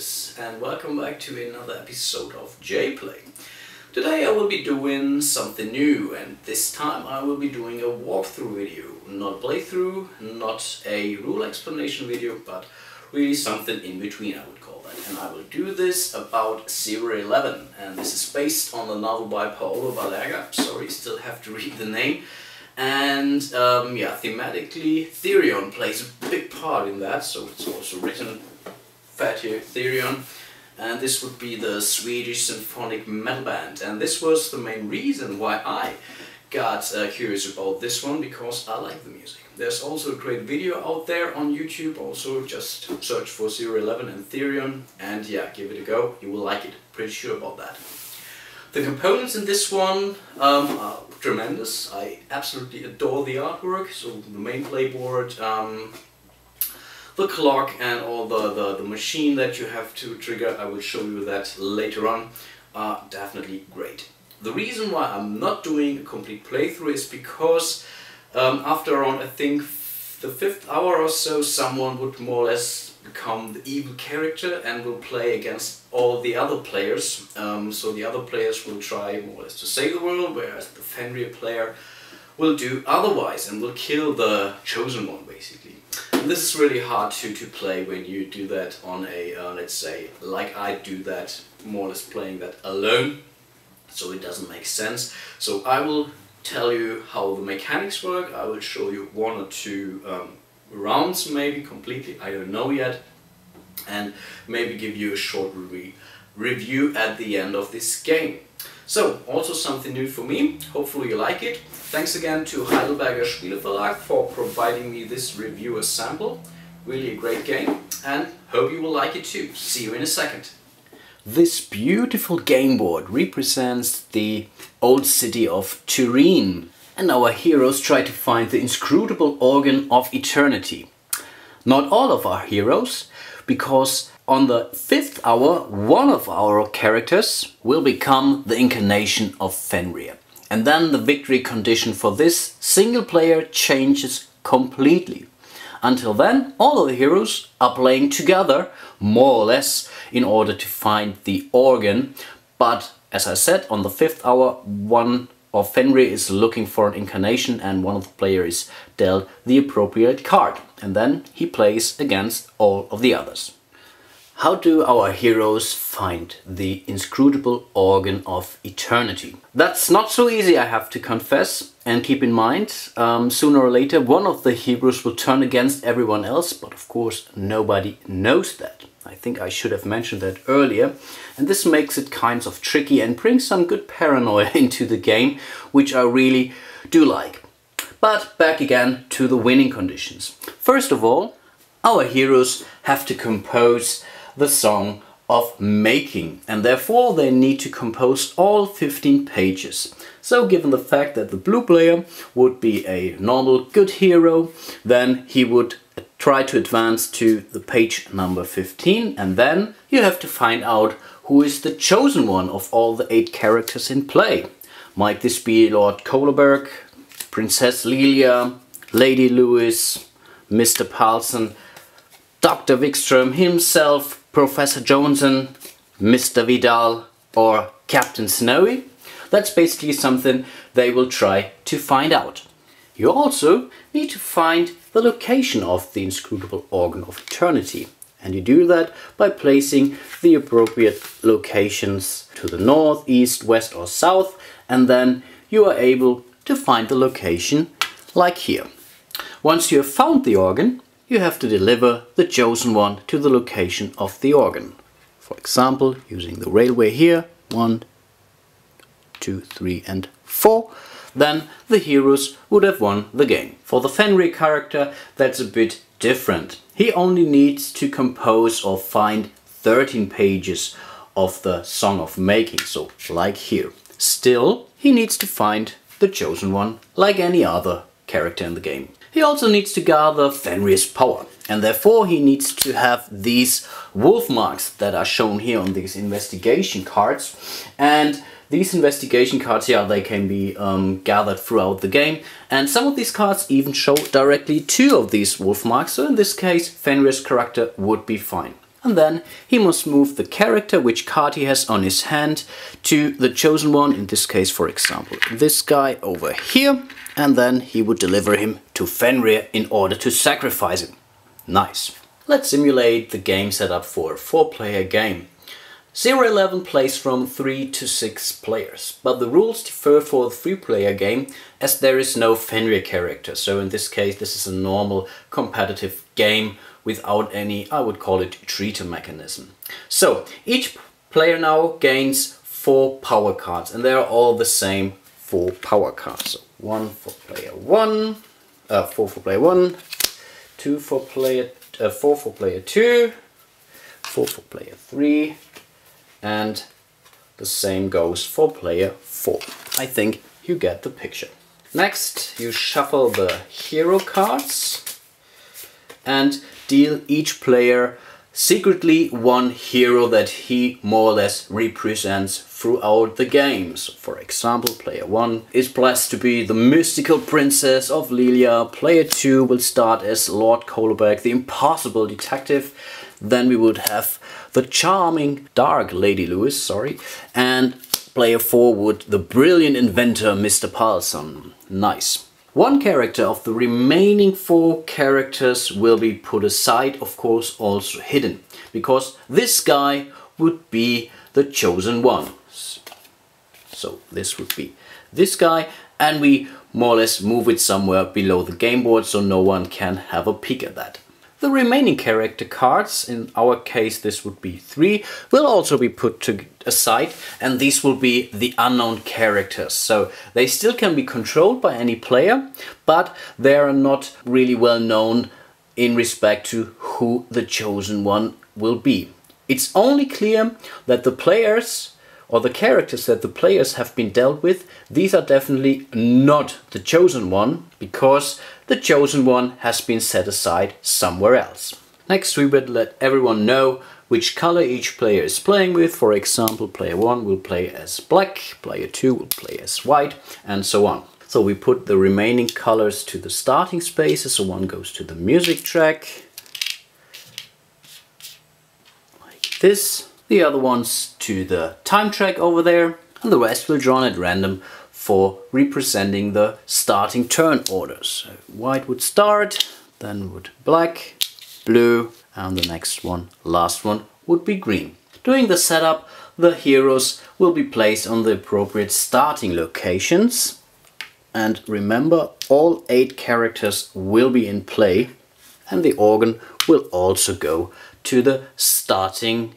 guys, and welcome back to another episode of J-Play. Today I will be doing something new, and this time I will be doing a walkthrough video. Not playthrough, not a rule explanation video, but really something in between, I would call that. And I will do this about Zero 11, and this is based on the novel by Paolo Balaga. Sorry, still have to read the name. And yeah, thematically Therion plays a big part in that, so it's also written fat here, Therion. And this would be the Swedish symphonic metal band, and this was the main reason why I got curious about this one, because I like the music. There's also a great video out there on YouTube, also just search for Zero 11 and Therion, and yeah, give it a go, you will like it, pretty sure about that. The components in this one are tremendous. I absolutely adore the artwork, so the main playboard, the clock and all the machine that you have to trigger, I will show you that later on, are definitely great. The reason why I'm not doing a complete playthrough is because after around, I think, the 5th hour or so, someone would more or less become the evil character and will play against all the other players. So the other players will try more or less to save the world, whereas the Fenrir player will do otherwise and will kill the chosen one, basically. And this is really hard to play when you do that on a, let's say, like I do that, more or less playing that alone. So it doesn't make sense. So I will tell you how the mechanics work. I will show you 1 or 2 rounds, maybe completely, I don't know yet, and maybe give you a short review at the end of this game. So, also something new for me, hopefully you like it. Thanks again to Heidelberger Spieleverlag for providing me this reviewer sample. Really a great game, and hope you will like it too. See you in a second. This beautiful game board represents the old city of Turin, and our heroes try to find the inscrutable organ of eternity. Not all of our heroes, because on the 5th hour one of our characters will become the incarnation of Fenrir. And then the victory condition for this single player changes completely. Until then, all of the heroes are playing together, more or less, in order to find the organ. But as I said, on the 5th hour, one of Fenrir is looking for an incarnation, and one of the players is dealt the appropriate card. And then he plays against all of the others. How do our heroes find the inscrutable organ of eternity? That's not so easy, I have to confess. And keep in mind, sooner or later one of the heroes will turn against everyone else, but of course nobody knows that. I think I should have mentioned that earlier. And this makes it kind of tricky and brings some good paranoia into the game, which I really do like. But back again to the winning conditions. First of all, our heroes have to compose the song of making, and therefore they need to compose all 15 pages. So given the fact that the blue player would be a normal good hero, then he would try to advance to the page number 15, and then you have to find out who is the chosen one of all the 8 characters in play. Might this be Lord Kohlerberg, Princess Lilia, Lady Lewis, Mr. Paulson, Dr. Wikström himself, Professor Johnson, Mr. Vidal, or Captain Snowy? That's basically something they will try to find out. You also need to find the location of the inscrutable organ of eternity. And you do that by placing the appropriate locations to the north, east, west or south, and then you are able to find the location like here. Once you have found the organ, you have to deliver the chosen one to the location of the organ. For example, using the railway here, 1, 2, 3 and 4, then the heroes would have won the game. For the Fenrir character, that's a bit different. He only needs to compose or find 13 pages of the Song of Making, so like here. Still, he needs to find the chosen one like any other character in the game. He also needs to gather Fenrir's power, and therefore he needs to have these wolf marks that are shown here on these investigation cards. And these investigation cards, yeah, they can be gathered throughout the game, and some of these cards even show directly 2 of these wolf marks, so in this case Fenrir's character would be fine. And then he must move the character, which card he has on his hand, to the chosen one, in this case, for example, this guy over here. And then he would deliver him to Fenrir in order to sacrifice him. Nice. Let's simulate the game setup for a 4-player game. 011 plays from 3 to 6 players, but the rules differ for the 3-player game as there is no Fenrir character. So in this case, this is a normal competitive game without any, I would call it, treater mechanism. So each player now gains 4 power cards, and they are all the same 4 power cards. So 1 for player 1, 4 for player 1, 2 for player, 4 for player 2, 4 for player 3, and the same goes for player 4. I think you get the picture. Next, you shuffle the hero cards and deal each player secretly 1 hero that he more or less represents throughout the game. So for example, player 1 is blessed to be the mystical princess of Lilia. Player 2 will start as Lord Colourbeck, the impossible detective. Then we would have the charming dark Lady Lewis, and player 4 would the brilliant inventor Mr. Paulson. Nice. 1 character of the remaining 4 characters will be put aside, of course also hidden, because this guy would be the chosen one. So this would be this guy, and we more or less move it somewhere below the game board so no one can have a peek at that. The remaining character cards, in our case this would be 3, will also be put aside, and these will be the unknown characters. So they still can be controlled by any player, but they are not really well known in respect to who the chosen one will be. It's only clear that the players, or the characters that the players have been dealt with, these are definitely not the chosen one, because the chosen one has been set aside somewhere else. Next, we would let everyone know which color each player is playing with. For example, player 1 will play as black, player 2 will play as white, and so on. So we put the remaining colors to the starting spaces. So 1 goes to the music track, like this. The other ones to the time track over there, and the rest will drawn at random for representing the starting turn orders. So white would start, then would black, blue, and the next one, last one, would be green. During the setup, the heroes will be placed on the appropriate starting locations. And remember, all 8 characters will be in play, and the organ will also go to the starting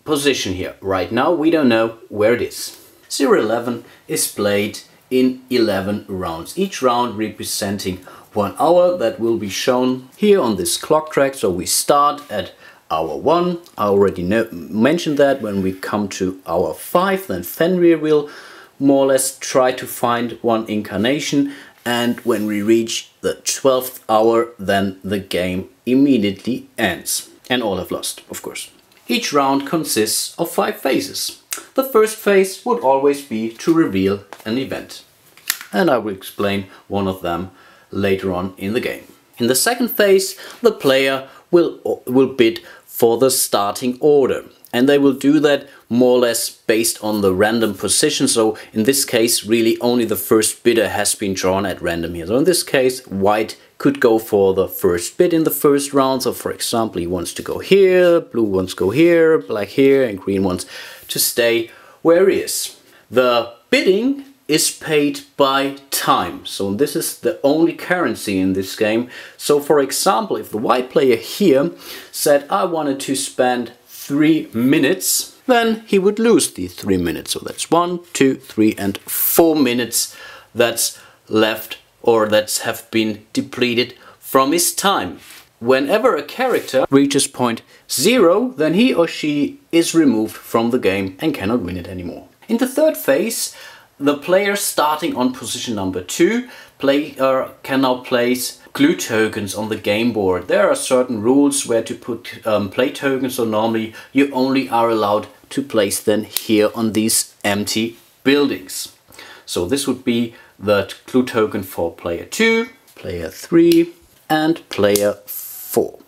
position here. Right now we don't know where it is. 011 is played in 11 rounds, each round representing 1 hour. That will be shown here on this clock track. So we start at hour 1. I already mentioned that. When we come to hour 5, then Fenrir will more or less try to find 1 incarnation, and when we reach the 12th hour, then the game immediately ends and all have lost, of course. Each round consists of 5 phases. The first phase would always be to reveal an event, and I will explain one of them later on in the game. In the second phase, the player will bid for the starting order, and they will do that more or less based on the random position. So in this case, really only the first bidder has been drawn at random here. So in this case, white could go for the first bid in the first round. So for example, he wants to go here, blue wants to go here, black here, and green wants to stay where he is. The bidding is paid by time. So this is the only currency in this game. So for example, if the white player here said, I wanted to spend 3 minutes, then he would lose the 3 minutes. So that's 1, 2, 3, and 4 minutes that's left, or that have been depleted from his time. Whenever a character reaches point 0, then he or she is removed from the game and cannot win it anymore. In the third phase, the player starting on position number 2 can now place clue tokens on the game board. There are certain rules where to put play tokens, so normally you only are allowed to place them here on these empty buildings. So this would be the clue token for player 2, player 3 and player 4.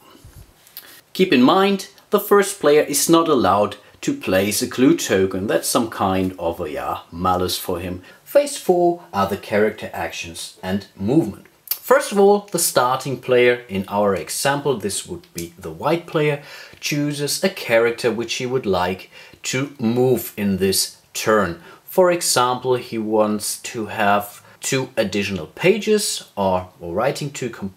Keep in mind the first player is not allowed to place a clue token. That's some kind of a malus for him. Phase 4 are the character actions and movement. First of all, the starting player, in our example this would be the white player, chooses a character which he would like to move in this turn. For example, he wants to have 2 additional pages or writing 2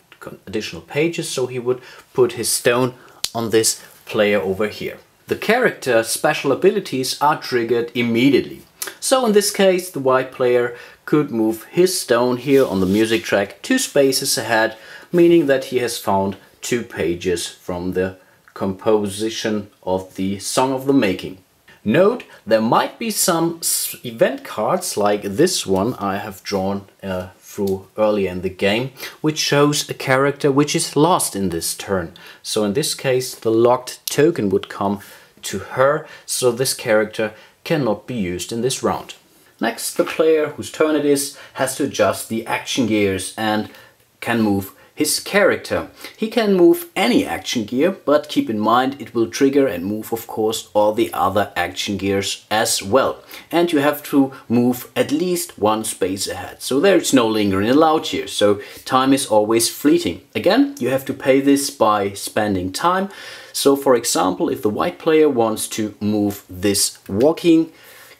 additional pages, so he would put his stone on this player over here. The character special abilities are triggered immediately. So in this case the white player could move his stone here on the music track 2 spaces ahead, meaning that he has found 2 pages from the composition of the Song of the Making. Note, there might be some event cards like this one I have drawn through earlier in the game, which shows a character which is lost in this turn. So in this case the locked token would come to her, so this character cannot be used in this round. Next, the player whose turn it is has to adjust the action gears and can move his character. He can move any action gear, but keep in mind it will trigger and move of course all the other action gears as well. And you have to move at least 1 space ahead. So there is no lingering allowed here, so time is always fleeting. Again, you have to pay this by spending time. So for example, if the white player wants to move this walking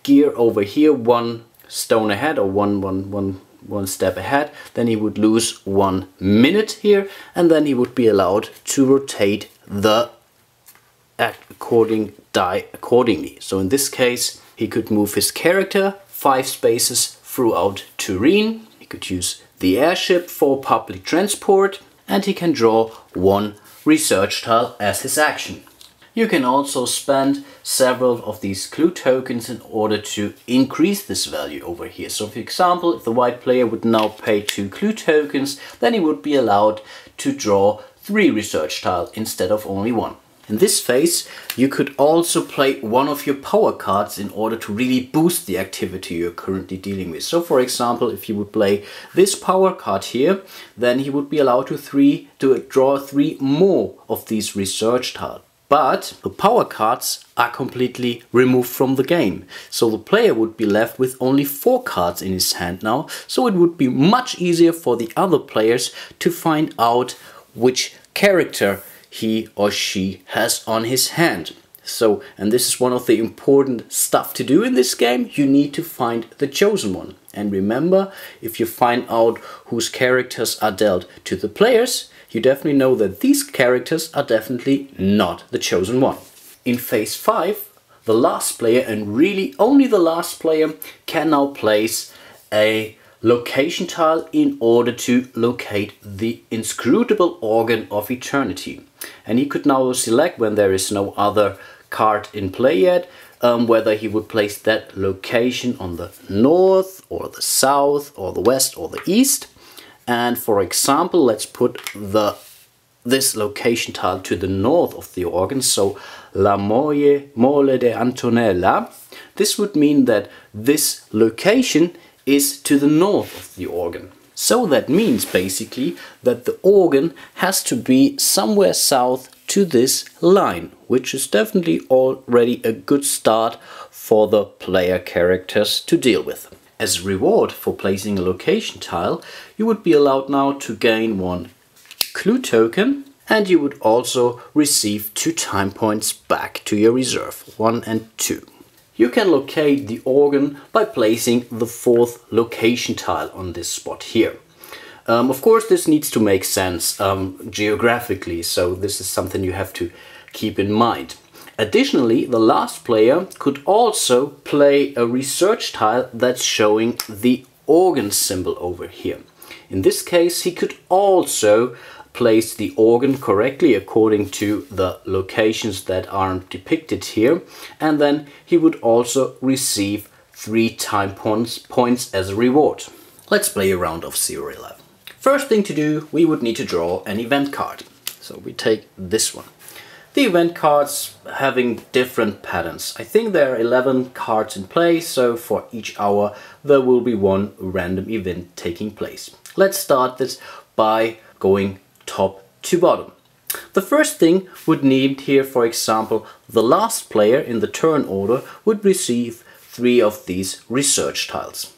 gear over here 1 stone ahead or one step ahead, then he would lose 1 minute here, and then he would be allowed to rotate the die accordingly. So in this case he could move his character 5 spaces throughout Turin, he could use the airship for public transport, and he can draw 1 research tile as his action. You can also spend several of these clue tokens in order to increase this value over here. So for example, if the white player would now pay 2 clue tokens, then he would be allowed to draw 3 research tiles instead of only 1. In this phase, you could also play one of your power cards in order to really boost the activity you're currently dealing with. So for example, if you would play this power card here, then he would be allowed to draw 3 more of these research tiles. But the power cards are completely removed from the game. So the player would be left with only 4 cards in his hand now. So it would be much easier for the other players to find out which character he or she has on his hand. So, and this is one of the important stuff to do in this game, you need to find the chosen one. And remember, if you find out whose characters are dealt to the players, you definitely know that these characters are definitely not the chosen one. In phase 5, the last player, and really only the last player, can now place a location tile in order to locate the inscrutable organ of eternity. And he could now select, when there is no other card in play yet, whether he would place that location on the north or the south or the west or the east. And for example, let's put this location tile to the north of the organ, so La Mole de Antonella. This would mean that this location is to the north of the organ. So that means basically that the organ has to be somewhere south to this line, which is definitely already a good start for the player characters to deal with. As a reward for placing a location tile, you would be allowed now to gain 1 clue token, and you would also receive 2 time points back to your reserve, 1 and 2. You can locate the organ by placing the 4th location tile on this spot here. Of course, this needs to make sense geographically, so this is something you have to keep in mind. Additionally, the last player could also play a research tile that's showing the organ symbol over here. In this case, he could also place the organ correctly according to the locations that aren't depicted here, and then he would also receive 3 time points as a reward. Let's play a round of 0-11. First thing to do, we would need to draw an event card. So we take this one. The event cards having different patterns. I think there are 11 cards in play, so for each hour there will be 1 random event taking place. Let's start this by going top to bottom. The first thing would need here, for example, the last player in the turn order would receive 3 of these research tiles.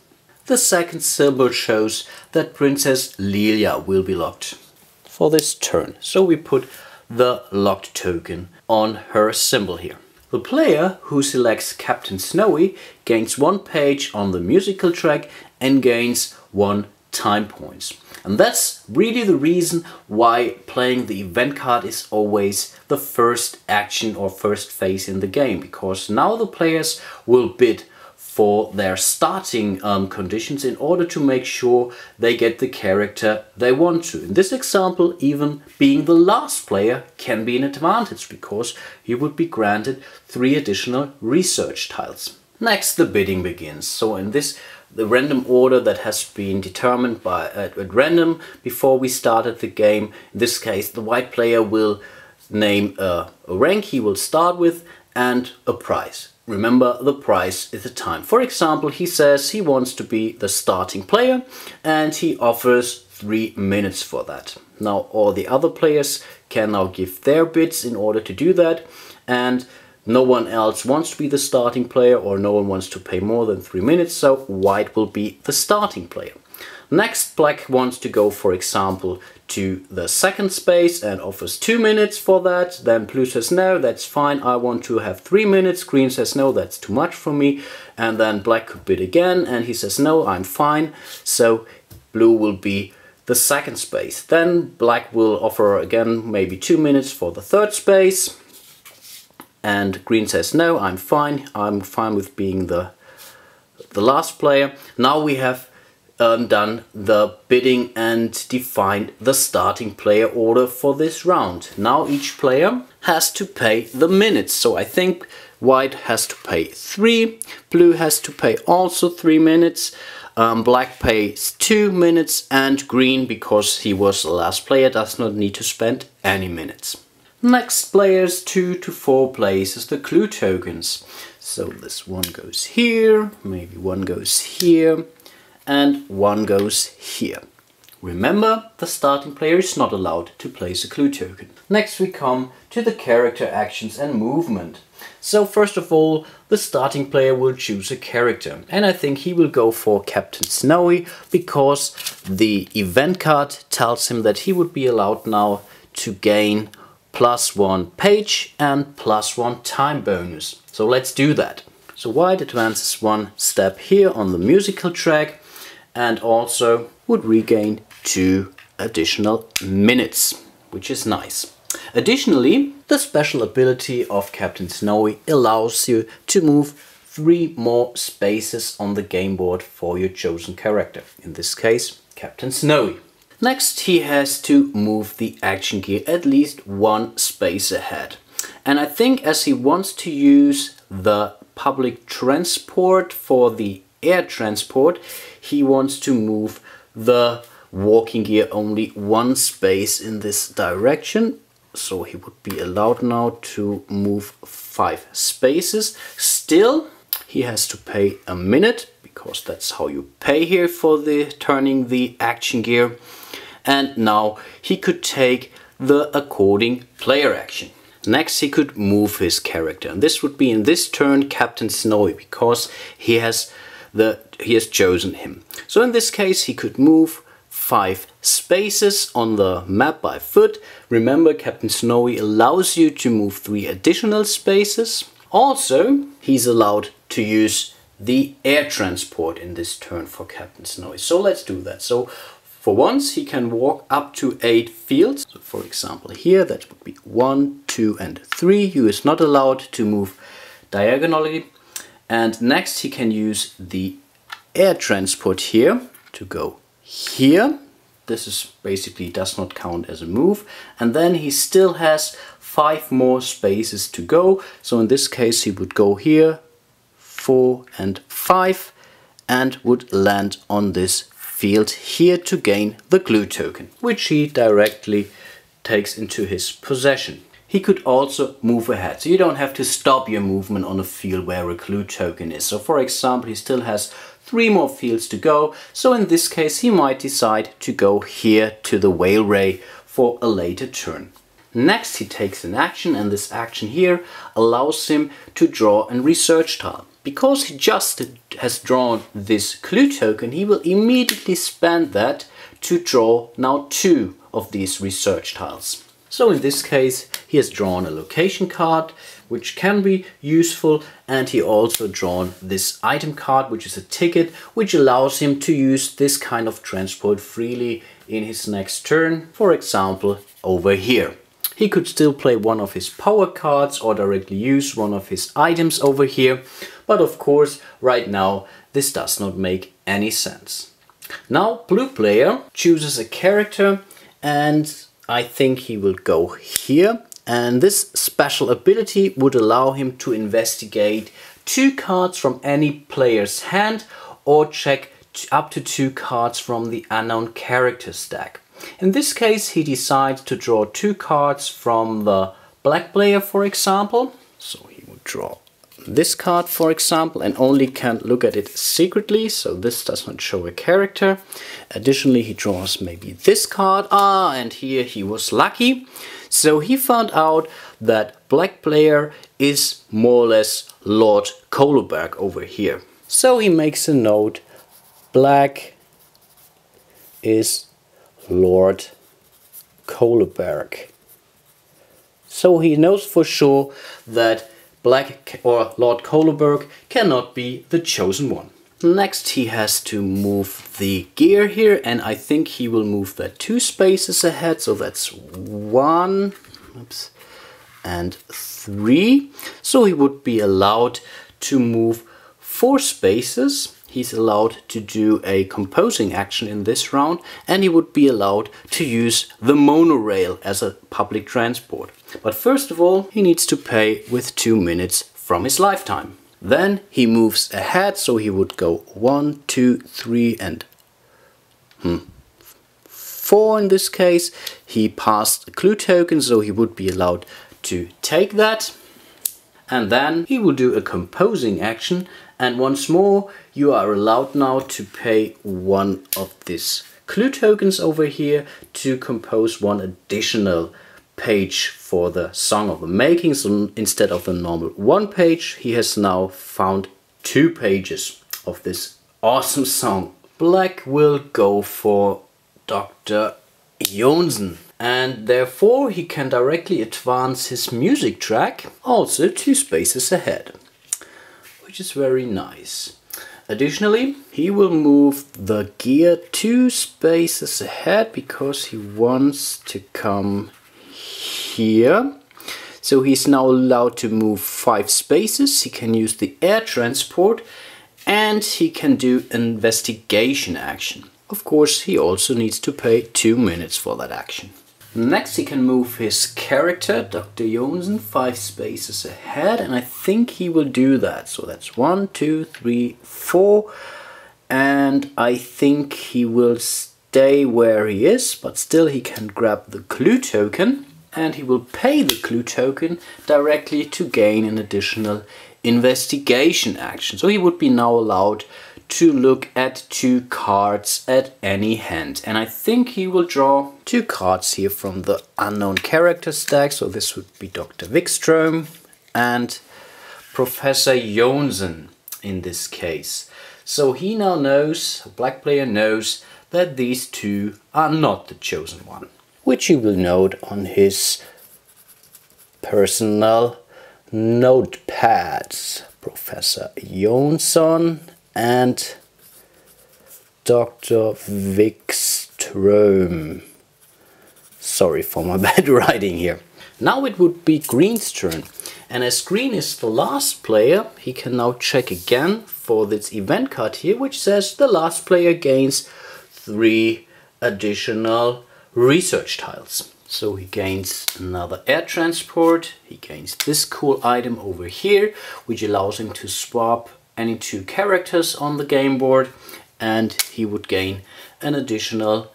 The second symbol shows that Princess Lilia will be locked for this turn. So we put the locked token on her symbol here. The player who selects Captain Snowy gains 1 page on the musical track and gains 1 time points. And that's really the reason why playing the event card is always the first action or first phase in the game, because now the players will bid for their starting conditions in order to make sure they get the character they want to. In this example, even being the last player can be an advantage, because you would be granted 3 additional research tiles. Next, the bidding begins. So in this, the random order that has been determined by at random before we started the game, in this case the white player will name a rank he will start with and a price. Remember, the price is the time. For example, he says he wants to be the starting player and he offers 3 minutes for that. Now all the other players can now give their bids in order to do that, and no one else wants to be the starting player, or no one wants to pay more than 3 minutes, so white will be the starting player. Next, black wants to go, for example, to the second space and offers 2 minutes for that. Then blue says no, that's fine, I want to have 3 minutes. Green says no, that's too much for me. And then black could bid again and he says no, I'm fine. So blue will be the second space. Then black will offer again maybe 2 minutes for the third space. And green says no, I'm fine with being the last player. Now we have done the bidding and defined the starting player order for this round. Now each player has to pay the minutes. So I think white has to pay 3, blue has to pay also 3 minutes, black pays 2 minutes, and green, because he was the last player, does not need to spend any minutes. Next, players 2 to 4 places the clue tokens. So this one goes here, maybe one goes here, and one goes here. Remember, the starting player is not allowed to place a clue token. Next we come to the character actions and movement. So first of all, the starting player will choose a character, and I think he will go for Captain Snowy, because the event card tells him that he would be allowed now to gain +1 page and +1 time bonus. So let's do that. So white advances 1 step here on the musical track and also would regain 2 additional minutes, which is nice. Additionally, the special ability of Captain Snowy allows you to move 3 more spaces on the game board for your chosen character, in this case Captain Snowy. Next, he has to move the action gear at least 1 space ahead. And I think as he wants to use the public transport for the air transport, he wants to move the walking gear only 1 space in this direction. So he would be allowed now to move 5 spaces. Still, he has to pay a minute, because that's how you pay here for the turning the action gear. And now he could take the according player action. Next, he could move his character, and this would be in this turn Captain Snowy, because he has chosen him. So in this case he could move 5 spaces on the map by foot. Remember, Captain Snowy allows you to move 3 additional spaces. Also, he's allowed to use the air transport in this turn for Captain Snowy. So let's do that. So for once he can walk up to 8 fields. So for example here that would be 1, 2 and 3. He is not allowed to move diagonally. And next he can use the air transport here to go here. This is basically does not count as a move. And then he still has 5 more spaces to go. So in this case he would go here, 4 and 5, and would land on this field here to gain the clue token, which he directly takes into his possession. He could also move ahead, so you don't have to stop your movement on a field where a clue token is. So for example, he still has 3 more fields to go, so in this case he might decide to go here to the whale ray for a later turn. Next he takes an action, and this action here allows him to draw a research tile. Because he just has drawn this clue token, he will immediately spend that to draw now 2 of these research tiles. So in this case he has drawn a location card, which can be useful, and he also drawn this item card, which is a ticket, which allows him to use this kind of transport freely in his next turn, for example over here. He could still play one of his power cards or directly use one of his items over here, but of course right now this does not make any sense. Now blue player chooses a character, and I think he will go here, and this special ability would allow him to investigate 2 cards from any player's hand or check up to 2 cards from the unknown character stack. In this case he decides to draw 2 cards from the black player, for example. So he would draw this card, for example, and only can look at it secretly, so this does not show a character. Additionally he draws maybe this card, and here he was lucky. So he found out that black player is more or less Lord Koloberg over here. So he makes a note, black is Lord Koloberg. So he knows for sure that black or Lord Koloberg cannot be the chosen one. Next he has to move the gear here, and I think he will move that 2 spaces ahead, so that's 1 and 3. So he would be allowed to move 4 spaces. He's allowed to do a composing action in this round, and he would be allowed to use the monorail as a public transport. But first of all he needs to pay with 2 minutes from his lifetime. Then he moves ahead, so he would go 1, 2, 3 and 4 in this case. He passed a clue token, so he would be allowed to take that. And then he will do a composing action, and once more you are allowed now to pay 1 of these clue tokens over here to compose 1 additional page for the Song of the Making. So instead of the normal 1 page, he has now found 2 pages of this awesome song. Black will go for Dr. Jonsen, and therefore he can directly advance his music track also 2 spaces ahead, which is very nice. Additionally, he will move the gear 2 spaces ahead because he wants to come here. So he's now allowed to move 5 spaces. He can use the air transport, and he can do investigation action. Of course, he also needs to pay 2 minutes for that action. Next he can move his character, Dr. Jonsen, 5 spaces ahead, and I think he will do that. So that's 1, 2, 3, 4, and I think he will stay where he is, but still he can grab the clue token, and he will pay the clue token directly to gain an additional investigation action. So he would be now allowed to look at 2 cards at any hand, and I think he will draw 2 cards here from the unknown character stack. So this would be Dr. Wikström and Professor Jonsen in this case. So he now knows, the black player knows, that these 2 are not the chosen one, which he will note on his personal notepads. Professor Jonsen and Dr. Wikström. Sorry for my bad writing here. Now it would be Green's turn, and as Green is the last player, he can now check again for this event card here, which says the last player gains 3 additional research tiles. So he gains another air transport, he gains this cool item over here, which allows him to swap any 2 characters on the game board, and he would gain an additional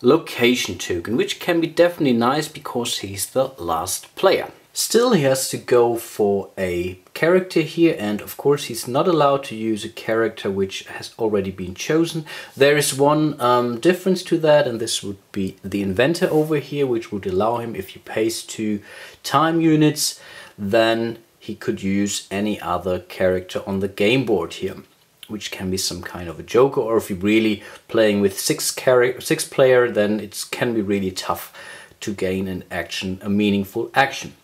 location token, which can be definitely nice because he's the last player. Still he has to go for a character here, and of course he's not allowed to use a character which has already been chosen. There is one difference to that, and this would be the inventor over here, which would allow him, if you paste 2 time units, then he could use any other character on the game board here, which can be some kind of a joker, or if you're really playing with 6 player, then it can be really tough to gain a meaningful action.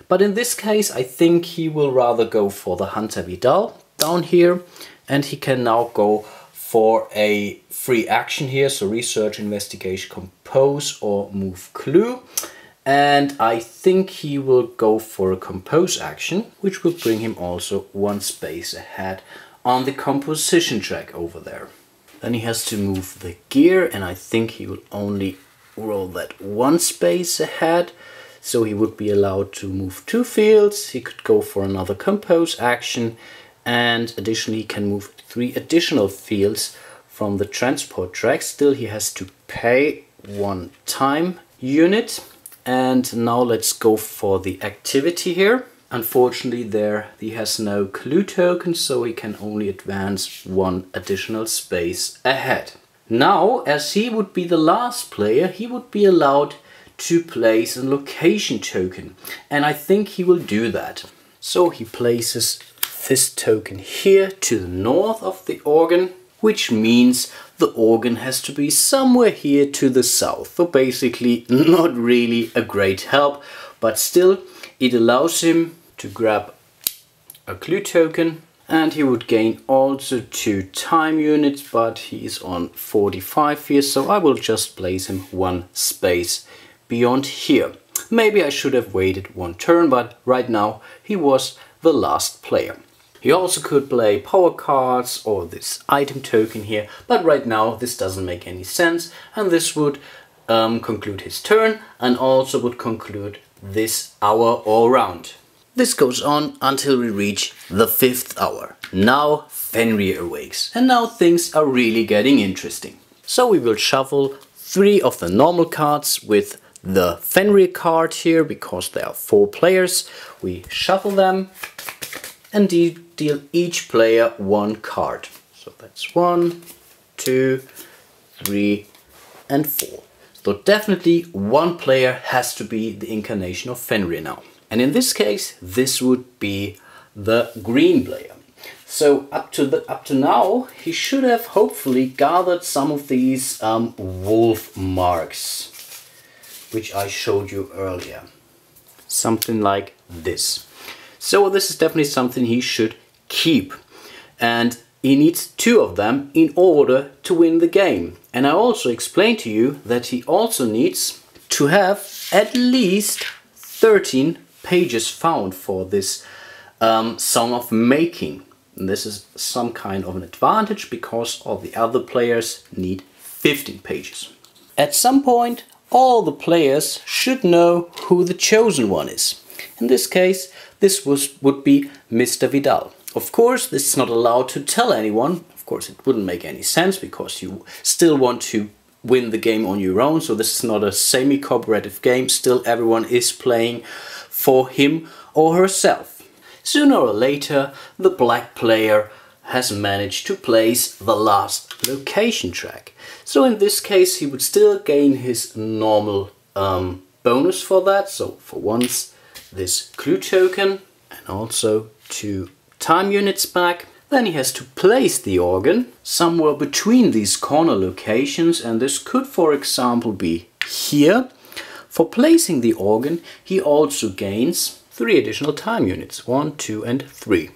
But in this case, I think he will rather go for the Hunter Vidal down here, and he can now go for a free action here, so research, investigation, compose, or move clue. And I think he will go for a compose action, which will bring him also 1 space ahead on the composition track over there. Then he has to move the gear, and I think he will only roll that 1 space ahead, so he would be allowed to move 2 fields. He could go for another compose action, and additionally he can move 3 additional fields from the transport track. Still, he has to pay 1 time unit. And now let's go for the activity here. Unfortunately, there he has no clue token, so he can only advance 1 additional space ahead. Now, as he would be the last player, he would be allowed to place a location token, and I think he will do that. So he places this token here to the north of the organ, which means the organ has to be somewhere here to the south. So basically not really a great help, but still it allows him to grab a clue token, and he would gain also 2 time units, but he is on 45 here, so I will just place him 1 space beyond here. Maybe I should have waited 1 turn, but right now he was the last player. He also could play power cards or this item token here, but right now this doesn't make any sense, and this would conclude his turn and also would conclude this hour all round. This goes on until we reach the 5th hour. Now Fenrir awakes, and now things are really getting interesting. So we will shuffle 3 of the normal cards with the Fenrir card here, because there are 4 players. We shuffle them and deal each player 1 card. So that's 1, 2, 3 and 4. So definitely 1 player has to be the incarnation of Fenrir now. And in this case, this would be the green player. So up to now, he should have hopefully gathered some of these wolf marks, which I showed you earlier. Something like this. So this is definitely something he should keep. And he needs 2 of them in order to win the game. And I also explained to you that he also needs to have at least 13 pages found for this Song of Making. And this is some kind of an advantage, because all the other players need 15 pages. At some point, all the players should know who the chosen one is. In this case, this would be Mr. Vidal. Of course, this is not allowed to tell anyone. Of course, it wouldn't make any sense, because you still want to win the game on your own. So this is not a semi-cooperative game. Still, everyone is playing for him or herself. Sooner or later, the black player has managed to place the last location track. So in this case, he would still gain his normal bonus for that. So for once, this clue token, and also 2 time units back. Then he has to place the organ somewhere between these corner locations, and this could, for example, be here. For placing the organ, he also gains 3 additional time units, 1, 2 and 3.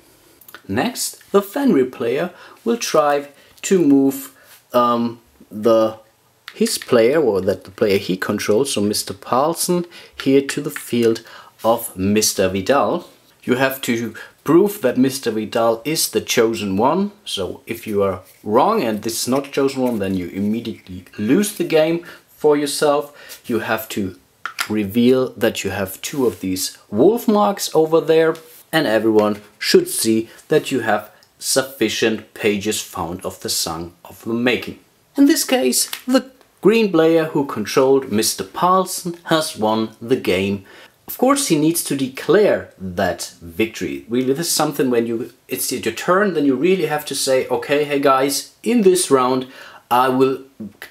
Next, the Fenrir player will try to move his player, or the player he controls, so Mr. Paulson, here to the field of Mr. Vidal. You have to prove that Mr. Vidal is the chosen one. So if you are wrong and this is not the chosen one, then you immediately lose the game for yourself. You have to reveal that you have 2 of these wolf marks over there, and everyone should see that you have sufficient pages found of the Song of the Making. In this case, the green player who controlled Mr. Paulson has won the game Of course, he needs to declare that victory. Really, this is something when it's your turn, then you really have to say, okay, hey guys, in this round, I will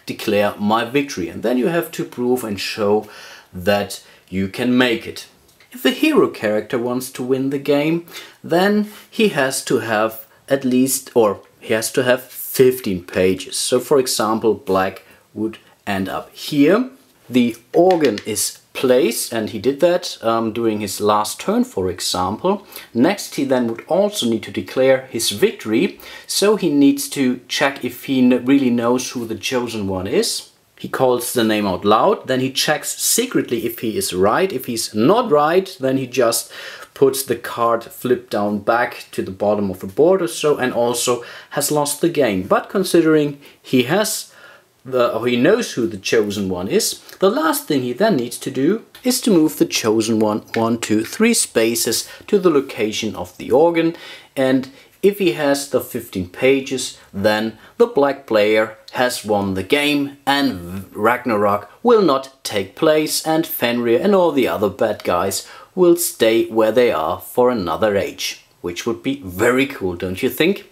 declare my victory. And then you have to prove and show that you can make it. If the hero character wants to win the game, then he has to have at least, or he has to have 15 pages. So for example, black would end up here. The organ is placed, and he did that during his last turn, for example. Next, he then would also need to declare his victory, so he needs to check if he really knows who the chosen one is. He calls the name out loud, then he checks secretly if he is right. If he's not right, then he just puts the card flip down back to the bottom of the board or so, and also has lost the game. But considering he knows who the chosen one is, the last thing he then needs to do is to move the chosen one 1, 2, 3 spaces to the location of the organ. And if he has the 15 pages, then the black player has won the game and Ragnarok will not take place, and Fenrir and all the other bad guys will stay where they are for another age. Which would be very cool, don't you think?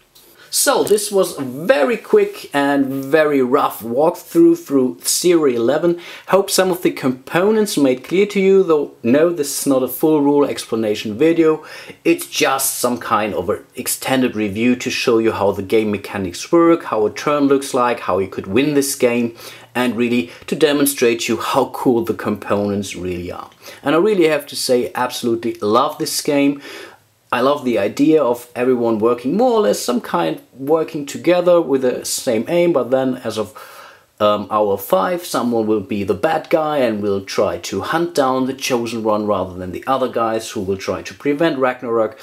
So this was a very quick and very rough walkthrough through Theory 11. Hope some of the components made clear to you, though no, this is not a full rule explanation video. It's just some kind of an extended review to show you how the game mechanics work, how a turn looks like, how you could win this game, and really to demonstrate you how cool the components really are. And I really have to say, absolutely love this game. I love the idea of everyone working more or less some kind working together with the same aim, but then as of hour 5 someone will be the bad guy and will try to hunt down the chosen one rather than the other guys who will try to prevent Ragnarok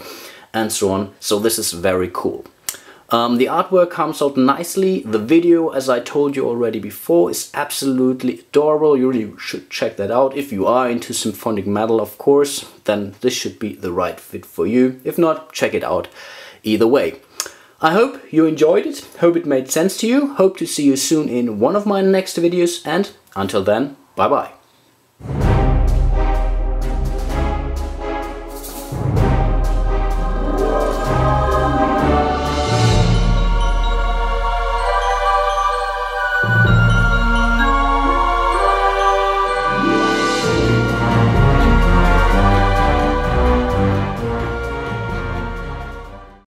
and so on. So this is very cool. The artwork comes out nicely. The video, as I told you already before, is absolutely adorable. You really should check that out. If you are into symphonic metal, of course, then this should be the right fit for you. If not, check it out either way. I hope you enjoyed it. Hope it made sense to you. Hope to see you soon in one of my next videos. And until then, bye bye.